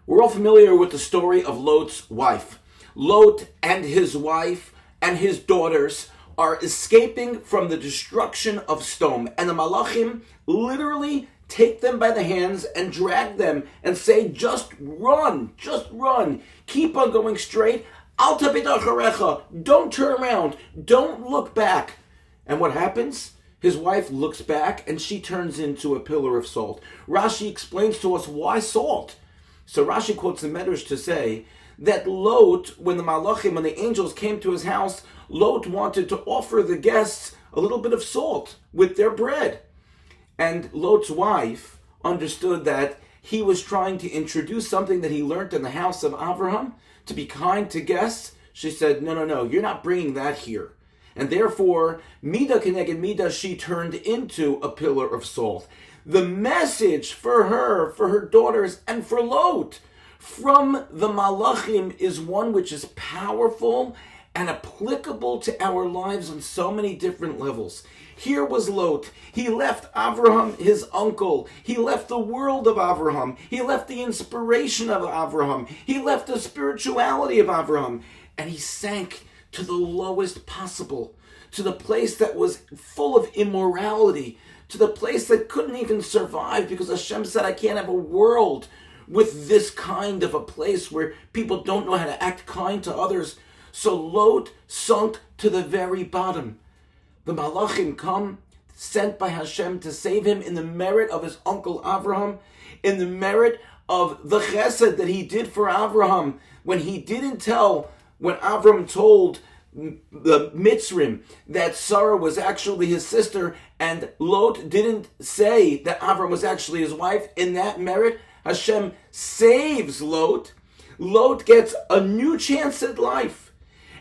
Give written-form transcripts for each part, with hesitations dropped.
We're all familiar with the story of Lot's wife. Lot and his wife and his daughters are escaping from the destruction of Sodom. And the Malachim literally take them by the hands and drag them and say, just run, keep on going straight. Al tabit acharecha, don't turn around, don't look back. And what happens? His wife looks back and she turns into a pillar of salt. Rashi explains to us why salt. So Rashi quotes the Medrash to say that Lot, when the angels came to his house, Lot wanted to offer the guests a little bit of salt with their bread. And Lot's wife understood that he was trying to introduce something that he learned in the house of Abraham, to be kind to guests. She said, no, you're not bringing that here. And therefore, Midah Keneged Midah, she turned into a pillar of salt. The message for her daughters, and for Lot from the Malachim is one which is powerful and applicable to our lives on so many different levels. Here was Lot. He left Abraham, his uncle. He left the world of Abraham. He left the inspiration of Abraham. He left the spirituality of Abraham. And he sank to the lowest possible, to the place that was full of immorality, to the place that couldn't even survive because Hashem said, I can't have a world with this kind of a place where people don't know how to act kind to others. So Lot sunk to the very bottom. The Malachim come, sent by Hashem to save him in the merit of his uncle Abraham, in the merit of the chesed that he did for Abraham when Abraham told the Mitzrim that Sarah was actually his sister, and Lot didn't say that Abraham was actually his wife. In that merit, Hashem saves Lot. Lot gets a new chance at life.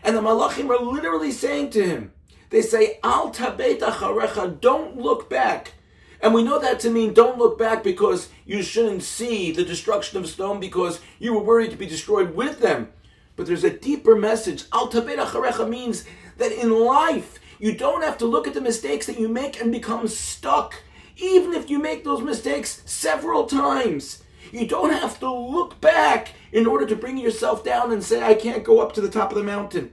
And the Malachim are literally saying to him, they say, Al tabet acharecha, don't look back. And we know that to mean don't look back because you shouldn't see the destruction of Sodom because you were worried to be destroyed with them. But there's a deeper message. Al tabet acharecha means that in life, you don't have to look at the mistakes that you make and become stuck. Even if you make those mistakes several times, you don't have to look back in order to bring yourself down and say, I can't go up to the top of the mountain.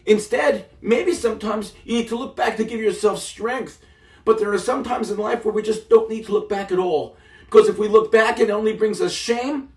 Instead, maybe sometimes you need to look back to give yourself strength. But there are some times in life where we just don't need to look back at all. Because if we look back, it only brings us shame.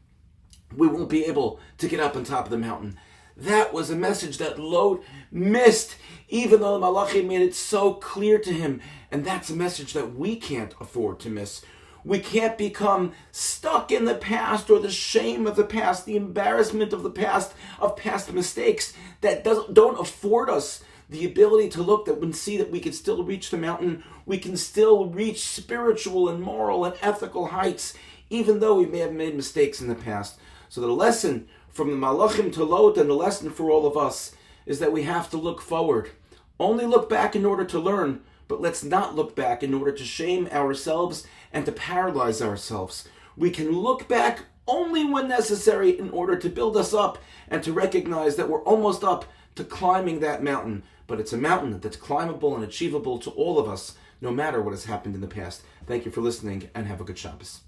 We won't be able to get up on top of the mountain. That was a message that Lot missed, even though the Malachim made it so clear to him. And that's a message that we can't afford to miss. We can't become stuck in the past or the shame of the past, the embarrassment of the past, of past mistakes that don't afford us the ability to look and see that we can still reach the mountain. We can still reach spiritual and moral and ethical heights, even though we may have made mistakes in the past. So the lesson from the Malachim to Lot, and the lesson for all of us, is that we have to look forward. Only look back in order to learn, but let's not look back in order to shame ourselves and to paralyze ourselves. We can look back only when necessary in order to build us up and to recognize that we're almost up to climbing that mountain. But it's a mountain that's climbable and achievable to all of us, no matter what has happened in the past. Thank you for listening, and have a good Shabbos.